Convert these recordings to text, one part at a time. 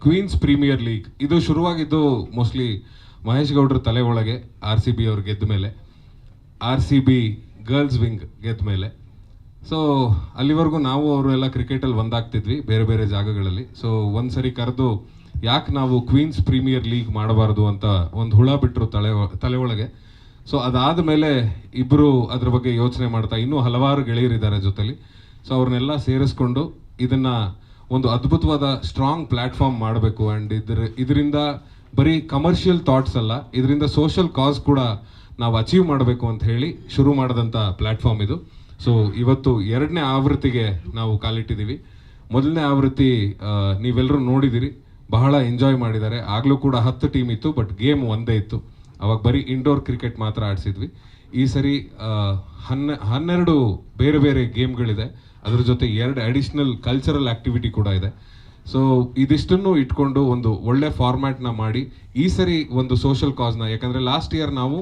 Queens premier league ಇದು ಶುರುವಾಗಿದ್ದು mostly Mahesh ಗೌಡ್ರ ತಲೆ ಒಳಗೆ RCB ಅವ್ರು ಗೆದ್ದ ಮೇಲೆ, RCB ಗರ್ಲ್ಸ್ ವಿಂಗ್ ಗೆದ್ದ ಮೇಲೆ. ಸೊ ಅಲ್ಲಿವರೆಗೂ ನಾವು ಅವರು ಎಲ್ಲ ಕ್ರಿಕೆಟಲ್ಲಿ ಒಂದಾಗ್ತಿದ್ವಿ ಬೇರೆ ಬೇರೆ ಜಾಗಗಳಲ್ಲಿ. ಸೊ ಒಂದ್ಸರಿ ಕರೆದು ಯಾಕೆ ನಾವು ಕ್ವೀನ್ಸ್ ಪ್ರೀಮಿಯರ್ ಲೀಗ್ ಮಾಡಬಾರ್ದು ಅಂತ ಒಂದು ಹುಳ ಬಿಟ್ಟರು ತಲೆ ಒಳಗೆ. ಸೊ ಅದಾದ ಮೇಲೆ ಇಬ್ಬರು ಅದ್ರ ಬಗ್ಗೆ ಯೋಚನೆ ಮಾಡ್ತಾ, ಇನ್ನೂ ಹಲವಾರು ಗೆಳೆಯರಿದ್ದಾರೆ ಜೊತೆಲಿ. ಸೊ ಅವ್ರನ್ನೆಲ್ಲ ಸೇರಿಸ್ಕೊಂಡು ಇದನ್ನ ಒಂದು ಅದ್ಭುತವಾದ ಸ್ಟ್ರಾಂಗ್ ಪ್ಲಾಟ್ಫಾರ್ಮ್ ಮಾಡಬೇಕು. ಆ್ಯಂಡ್ ಇದರಿಂದ ಬರೀ ಕಮರ್ಷಿಯಲ್ ಥಾಟ್ಸ್ ಅಲ್ಲ, ಇದರಿಂದ ಸೋಷಲ್ ಕಾಸ್ ಕೂಡ ನಾವು ಅಚೀವ್ ಮಾಡಬೇಕು ಅಂತ ಹೇಳಿ ಶುರು ಮಾಡಿದಂಥ ಪ್ಲ್ಯಾಟ್ಫಾರ್ಮ್ ಇದು. ಸೊ ಇವತ್ತು 2ನೇ ಆವೃತ್ತಿಗೆ ನಾವು ಕಾಲಿಟ್ಟಿದ್ದೀವಿ. ಮೊದಲನೇ ಆವೃತ್ತಿ ನೀವೆಲ್ಲರೂ ನೋಡಿದಿರಿ, ಬಹಳ ಎಂಜಾಯ್ ಮಾಡಿದ್ದಾರೆ. ಆಗಲೂ ಕೂಡ 10 ಟೀಮ್ ಇತ್ತು, ಬಟ್ ಗೇಮ್ ಒಂದೇ ಇತ್ತು. ಅವಾಗ ಬರೀ ಇಂಡೋರ್ ಕ್ರಿಕೆಟ್ ಮಾತ್ರ ಆಡಿಸಿದ್ವಿ. ಈ ಸರಿ 12 ಬೇರೆ ಬೇರೆ ಗೇಮ್ಗಳಿದೆ. ಅದ್ರ ಜೊತೆ 2 ಅಡಿಷ್ನಲ್ ಕಲ್ಚರಲ್ ಆಕ್ಟಿವಿಟಿ ಕೂಡ ಇದೆ. ಸೊ ಇದಿಷ್ಟನ್ನು ಇಟ್ಕೊಂಡು ಒಂದು ಒಳ್ಳೆ ಫಾರ್ಮ್ಯಾಟ್ನ ಮಾಡಿ ಈ ಸರಿ ಒಂದು ಸೋಷಲ್ ಕಾಸ್ನ, ಯಾಕಂದರೆ ಲಾಸ್ಟ್ ಇಯರ್ ನಾವು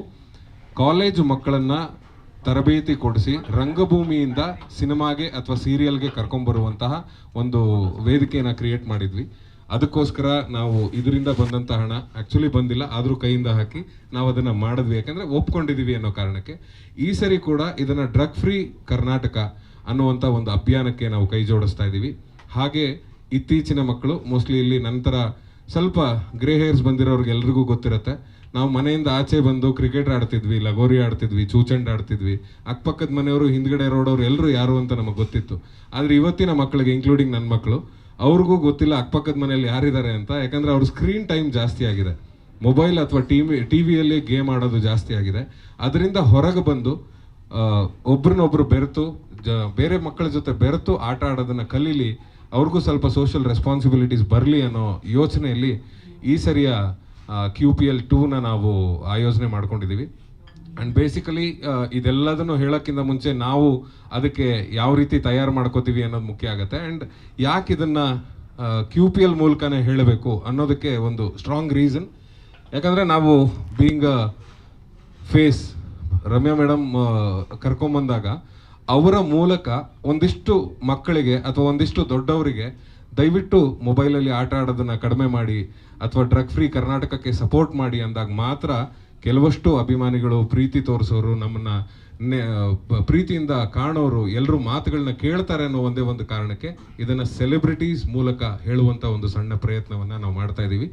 ಕಾಲೇಜು ಮಕ್ಕಳನ್ನು ತರಬೇತಿ ಕೊಡಿಸಿ ರಂಗಭೂಮಿಯಿಂದ ಸಿನಿಮಾಗೆ ಅಥವಾ ಸೀರಿಯಲ್ಗೆ ಕರ್ಕೊಂಬರುವಂತಹ ಒಂದು ವೇದಿಕೆಯನ್ನು ಕ್ರಿಯೇಟ್ ಮಾಡಿದ್ವಿ. ಅದಕ್ಕೋಸ್ಕರ ನಾವು ಇದರಿಂದ ಬಂದಂಥ ಹಣ ಆ್ಯಕ್ಚುಲಿ ಬಂದಿಲ್ಲ, ಆದರೂ ಕೈಯಿಂದ ಹಾಕಿ ನಾವು ಅದನ್ನು ಮಾಡಿದ್ವಿ, ಯಾಕಂದರೆ ಒಪ್ಕೊಂಡಿದ್ದೀವಿ ಅನ್ನೋ ಕಾರಣಕ್ಕೆ. ಈ ಸರಿ ಕೂಡ ಇದನ್ನು ಡ್ರಗ್ ಫ್ರೀ ಕರ್ನಾಟಕ ಅನ್ನುವಂಥ ಒಂದು ಅಭಿಯಾನಕ್ಕೆ ನಾವು ಕೈ ಜೋಡಿಸ್ತಾ ಇದ್ದೀವಿ. ಹಾಗೆ ಇತ್ತೀಚಿನ ಮಕ್ಕಳು, ಮೋಸ್ಟ್ಲಿ ಇಲ್ಲಿ ನಂತರ ಸ್ವಲ್ಪ ಗ್ರೇ ಹೇರ್ಸ್ ಬಂದಿರೋರಿಗೆ ಎಲ್ರಿಗೂ ಗೊತ್ತಿರುತ್ತೆ, ನಾವು ಮನೆಯಿಂದ ಆಚೆ ಬಂದು ಕ್ರಿಕೆಟ್ ಆಡ್ತಿದ್ವಿ, ಲಗೋರಿ ಆಡ್ತಿದ್ವಿ, ಚೂಚಂಡ್ ಆಡ್ತಿದ್ವಿ. ಅಕ್ಕಪಕ್ಕದ ಮನೆಯವರು, ಹಿಂದ್ಗಡೆ ರೋಡವ್ರು ಎಲ್ಲರೂ ಯಾರು ಅಂತ ನಮಗೆ ಗೊತ್ತಿತ್ತು. ಆದರೆ ಇವತ್ತಿನ ಮಕ್ಕಳಿಗೆ, ಇನ್ಕ್ಲೂಡಿಂಗ್ ನನ್ನ ಮಕ್ಕಳು, ಅವ್ರಿಗೂ ಗೊತ್ತಿಲ್ಲ ಅಕ್ಕಪಕ್ಕದ ಮನೆಯಲ್ಲಿ ಯಾರಿದ್ದಾರೆ ಅಂತ. ಯಾಕಂದರೆ ಅವ್ರ ಸ್ಕ್ರೀನ್ ಟೈಮ್ ಜಾಸ್ತಿ ಆಗಿದೆ, ಮೊಬೈಲ್ ಅಥವಾ ಟಿವಿಯಲ್ಲಿ ಗೇಮ್ ಆಡೋದು ಜಾಸ್ತಿ ಆಗಿದೆ. ಅದರಿಂದ ಹೊರಗೆ ಬಂದು ಒಬ್ರನ್ನೊಬ್ರು ಬೆರೆತು ಬೇರೆ ಮಕ್ಕಳ ಜೊತೆ ಬೆರೆತು ಆಟ ಆಡೋದನ್ನು ಕಲೀಲಿ, ಅವ್ರಿಗೂ ಸ್ವಲ್ಪ ಸೋಷಿಯಲ್ ರೆಸ್ಪಾನ್ಸಿಬಿಲಿಟೀಸ್ ಬರಲಿ ಅನ್ನೋ ಯೋಚನೆಯಲ್ಲಿ ಈ ಸರಿಯ QPL 2ನ ನಾವು ಆಯೋಜನೆ ಮಾಡ್ಕೊಂಡಿದ್ದೀವಿ. ಆ್ಯಂಡ್ ಬೇಸಿಕಲಿ ಇದೆಲ್ಲದನ್ನು ಹೇಳೋಕ್ಕಿಂತ ಮುಂಚೆ ನಾವು ಅದಕ್ಕೆ ಯಾವ ರೀತಿ ತಯಾರು ಮಾಡ್ಕೋತೀವಿ ಅನ್ನೋದು ಮುಖ್ಯ ಆಗುತ್ತೆ. ಆ್ಯಂಡ್ ಯಾಕೆ ಇದನ್ನು QPL ಮೂಲಕನೇ ಹೇಳಬೇಕು ಅನ್ನೋದಕ್ಕೆ ಒಂದು ಸ್ಟ್ರಾಂಗ್ ರೀಸನ್. ಯಾಕಂದರೆ ನಾವು ಬೀಯಿಂಗ್ ಫೇಸ್ ರಮ್ಯಾ ಮೇಡಮ್ ಕರ್ಕೊಂಬಂದಾಗ ಅವರ ಮೂಲಕ ಒಂದಿಷ್ಟು ಮಕ್ಕಳಿಗೆ ಅಥವಾ ಒಂದಿಷ್ಟು ದೊಡ್ಡವರಿಗೆ ದಯವಿಟ್ಟು ಮೊಬೈಲಲ್ಲಿ ಆಟ ಆಡೋದನ್ನು ಕಡಿಮೆ ಮಾಡಿ ಅಥವಾ ಡ್ರಗ್ ಫ್ರೀ ಕರ್ನಾಟಕಕ್ಕೆ ಸಪೋರ್ಟ್ ಮಾಡಿ ಅಂದಾಗ ಮಾತ್ರ ಕೆಲವಷ್ಟು ಅಭಿಮಾನಿಗಳು, ಪ್ರೀತಿ ತೋರಿಸೋರು, ನಮ್ಮನ್ನು ಪ್ರೀತಿಯಿಂದ ಕಾಣೋರು ಎಲ್ಲರೂ ಮಾತುಗಳನ್ನ ಕೇಳ್ತಾರೆ ಅನ್ನೋ ಒಂದೇ ಒಂದು ಕಾರಣಕ್ಕೆ ಇದನ್ನು ಸೆಲೆಬ್ರಿಟೀಸ್ ಮೂಲಕ ಹೇಳುವಂಥ ಒಂದು ಸಣ್ಣ ಪ್ರಯತ್ನವನ್ನು ನಾವು ಮಾಡ್ತಾ ಇದ್ದೀವಿ.